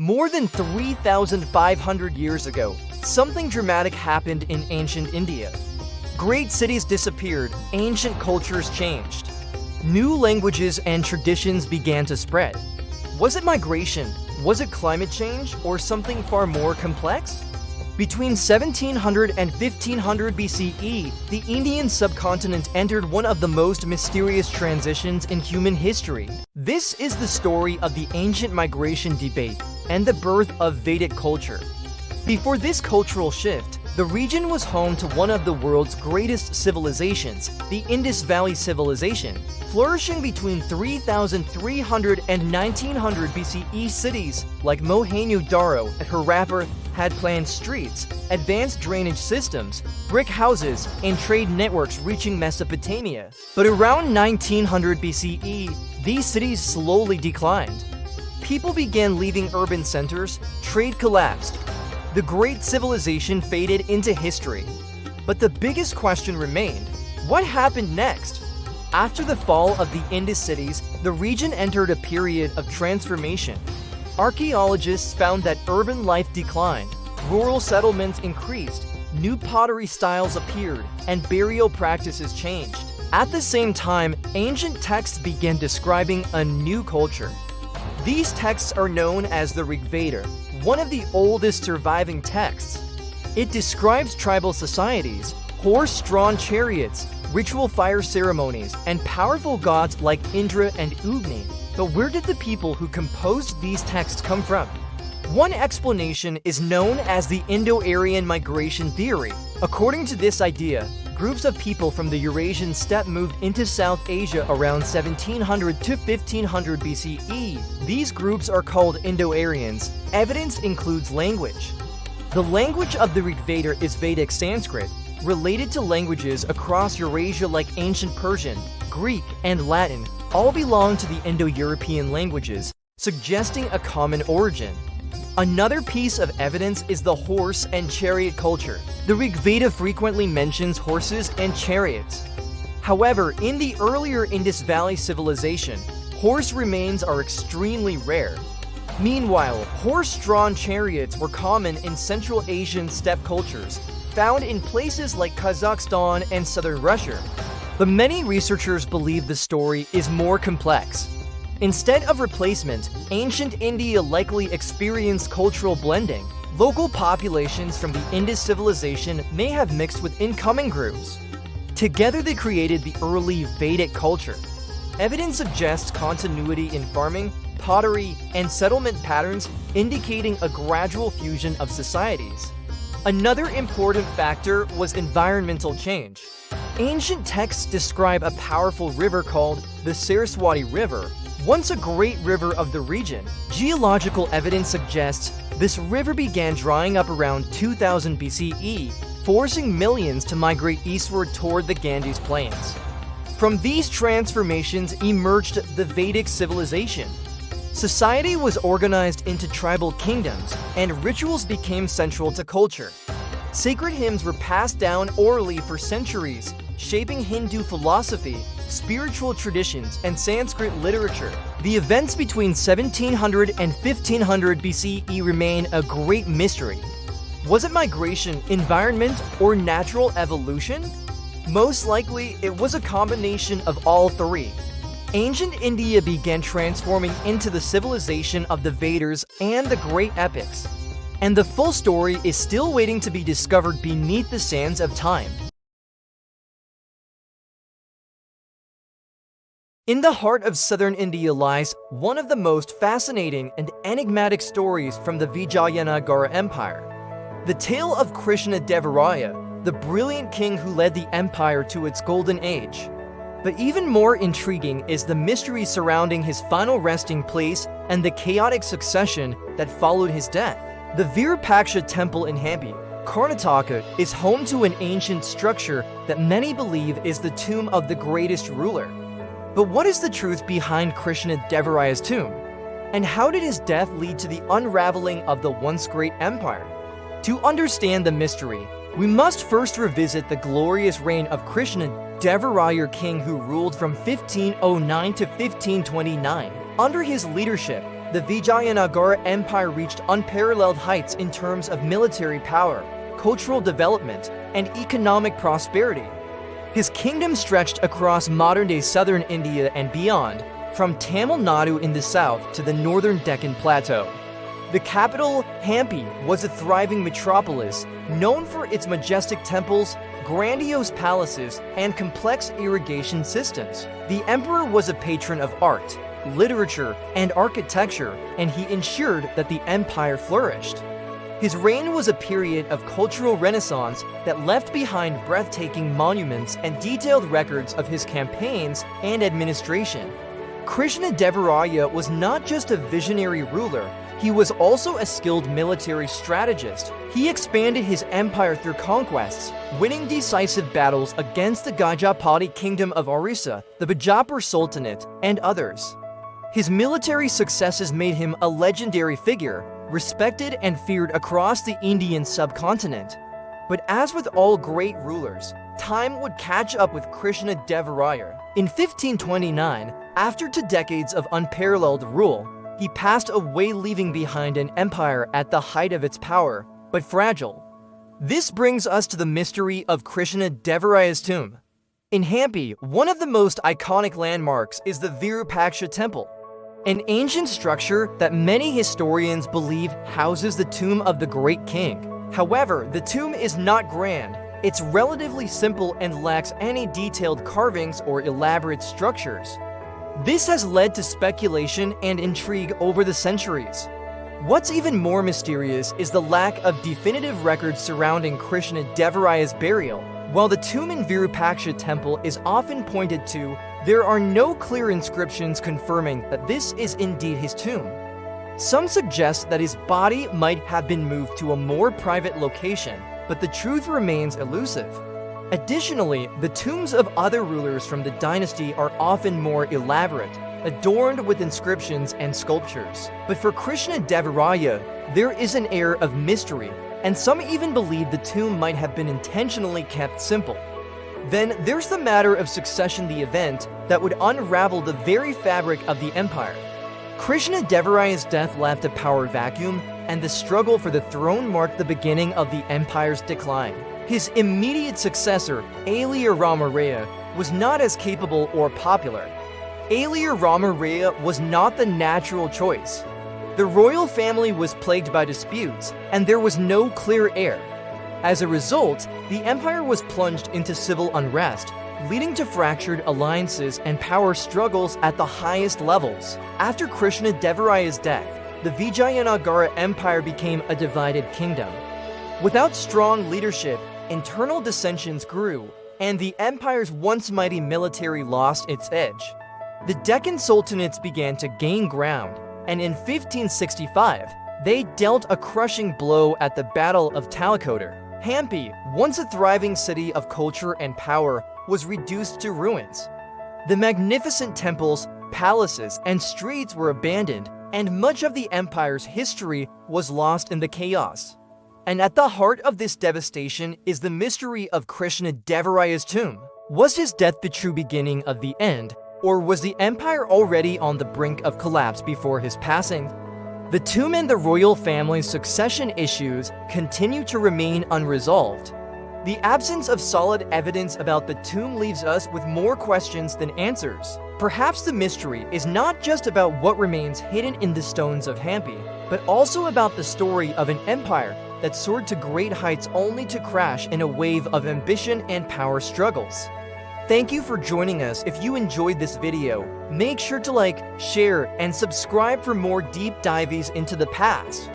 More than 3,500 years ago, something dramatic happened in ancient India. Great cities disappeared, ancient cultures changed. New languages and traditions began to spread. Was it migration? Was it climate change? Or something far more complex? Between 1700 and 1500 BCE, the Indian subcontinent entered one of the most mysterious transitions in human history. This is the story of the ancient migration debate and the birth of Vedic culture. Before this cultural shift, the region was home to one of the world's greatest civilizations, the Indus Valley Civilization. Flourishing between 3300 and 1900 BCE, cities like Mohenjo-daro and Harappa had planned streets, advanced drainage systems, brick houses, and trade networks reaching Mesopotamia. But around 1900 BCE, these cities slowly declined. People began leaving urban centers, trade collapsed. The great civilization faded into history. But the biggest question remained: what happened next? After the fall of the Indus cities, the region entered a period of transformation. Archaeologists found that urban life declined, rural settlements increased, new pottery styles appeared, and burial practices changed. At the same time, ancient texts began describing a new culture. These texts are known as the Rig Veda, one of the oldest surviving texts. It describes tribal societies, horse-drawn chariots, ritual fire ceremonies, and powerful gods like Indra and Agni. But where did the people who composed these texts come from? One explanation is known as the Indo-Aryan migration theory. According to this idea, groups of people from the Eurasian steppe moved into South Asia around 1700 to 1500 BCE. These groups are called Indo-Aryans. Evidence includes language. The language of the Rig Veda is Vedic Sanskrit, related to languages across Eurasia like ancient Persian, Greek, and Latin. All belong to the Indo-European languages, suggesting a common origin. Another piece of evidence is the horse and chariot culture. The Rig Veda frequently mentions horses and chariots. However, in the earlier Indus Valley civilization, horse remains are extremely rare. Meanwhile, horse-drawn chariots were common in Central Asian steppe cultures, found in places like Kazakhstan and southern Russia. But many researchers believe the story is more complex. Instead of replacement, ancient India likely experienced cultural blending. Local populations from the Indus civilization may have mixed with incoming groups. Together they created the early Vedic culture. Evidence suggests continuity in farming, pottery, and settlement patterns, indicating a gradual fusion of societies. Another important factor was environmental change. Ancient texts describe a powerful river called the Saraswati River, once a great river of the region. Geological evidence suggests this river began drying up around 2000 BCE, forcing millions to migrate eastward toward the Ganges plains. From these transformations emerged the Vedic civilization. Society was organized into tribal kingdoms, and rituals became central to culture. Sacred hymns were passed down orally for centuries, shaping Hindu philosophy, spiritual traditions, and Sanskrit literature. The events between 1700 and 1500 BCE remain a great mystery. Was it migration, environment, or natural evolution? Most likely, it was a combination of all three. Ancient India began transforming into the civilization of the Vedas and the great epics. And the full story is still waiting to be discovered beneath the sands of time. In the heart of southern India lies one of the most fascinating and enigmatic stories from the Vijayanagara Empire. The tale of Krishnadevaraya, the brilliant king who led the empire to its golden age. But even more intriguing is the mystery surrounding his final resting place and the chaotic succession that followed his death. The Virupaksha Temple in Hampi, Karnataka, is home to an ancient structure that many believe is the tomb of the greatest ruler. But what is the truth behind Krishnadevaraya's tomb? And how did his death lead to the unraveling of the once great empire? To understand the mystery, we must first revisit the glorious reign of Krishnadevaraya king who ruled from 1509 to 1529. Under his leadership, the Vijayanagara Empire reached unparalleled heights in terms of military power, cultural development, and economic prosperity. His kingdom stretched across modern-day southern India and beyond, from Tamil Nadu in the south to the northern Deccan Plateau. The capital, Hampi, was a thriving metropolis known for its majestic temples, grandiose palaces, and complex irrigation systems. The emperor was a patron of art, literature, and architecture, and he ensured that the empire flourished. His reign was a period of cultural renaissance that left behind breathtaking monuments and detailed records of his campaigns and administration. Krishnadevaraya was not just a visionary ruler, he was also a skilled military strategist. He expanded his empire through conquests, winning decisive battles against the Gajapati kingdom of Orissa, the Bijapur Sultanate, and others. His military successes made him a legendary figure, respected and feared across the Indian subcontinent. But as with all great rulers, time would catch up with Krishnadevaraya. In 1529, after 2 decades of unparalleled rule, he passed away, leaving behind an empire at the height of its power, but fragile. This brings us to the mystery of Krishnadevaraya's tomb. In Hampi, one of the most iconic landmarks is the Virupaksha Temple, an ancient structure that many historians believe houses the tomb of the great king. However, the tomb is not grand. It's relatively simple and lacks any detailed carvings or elaborate structures. This has led to speculation and intrigue over the centuries. What's even more mysterious is the lack of definitive records surrounding Krishnadevaraya's burial. While the tomb in Virupaksha Temple is often pointed to, there are no clear inscriptions confirming that this is indeed his tomb. Some suggest that his body might have been moved to a more private location, but the truth remains elusive. Additionally, the tombs of other rulers from the dynasty are often more elaborate, adorned with inscriptions and sculptures. But for Krishnadevaraya, there is an air of mystery, and some even believe the tomb might have been intentionally kept simple. Then there's the matter of succession, the event that would unravel the very fabric of the empire. Krishnadevaraya's death left a power vacuum, and the struggle for the throne marked the beginning of the empire's decline. His immediate successor, Aliya Ramaraya, was not as capable or popular. Aliya Ramaraya was not the natural choice. The royal family was plagued by disputes, and there was no clear heir. As a result, the empire was plunged into civil unrest, leading to fractured alliances and power struggles at the highest levels. After Krishnadevaraya's death, the Vijayanagara Empire became a divided kingdom. Without strong leadership, internal dissensions grew, and the empire's once mighty military lost its edge. The Deccan Sultanates began to gain ground, and in 1565, they dealt a crushing blow at the Battle of Talikota. Hampi, once a thriving city of culture and power, was reduced to ruins. The magnificent temples, palaces, and streets were abandoned, and much of the empire's history was lost in the chaos. And at the heart of this devastation is the mystery of Krishnadevaraya's tomb. Was his death the true beginning of the end, or was the empire already on the brink of collapse before his passing? The tomb and the royal family's succession issues continue to remain unresolved. The absence of solid evidence about the tomb leaves us with more questions than answers. Perhaps the mystery is not just about what remains hidden in the stones of Hampi, but also about the story of an empire that soared to great heights only to crash in a wave of ambition and power struggles. Thank you for joining us. If you enjoyed this video, make sure to like, share, and subscribe for more deep dives into the past.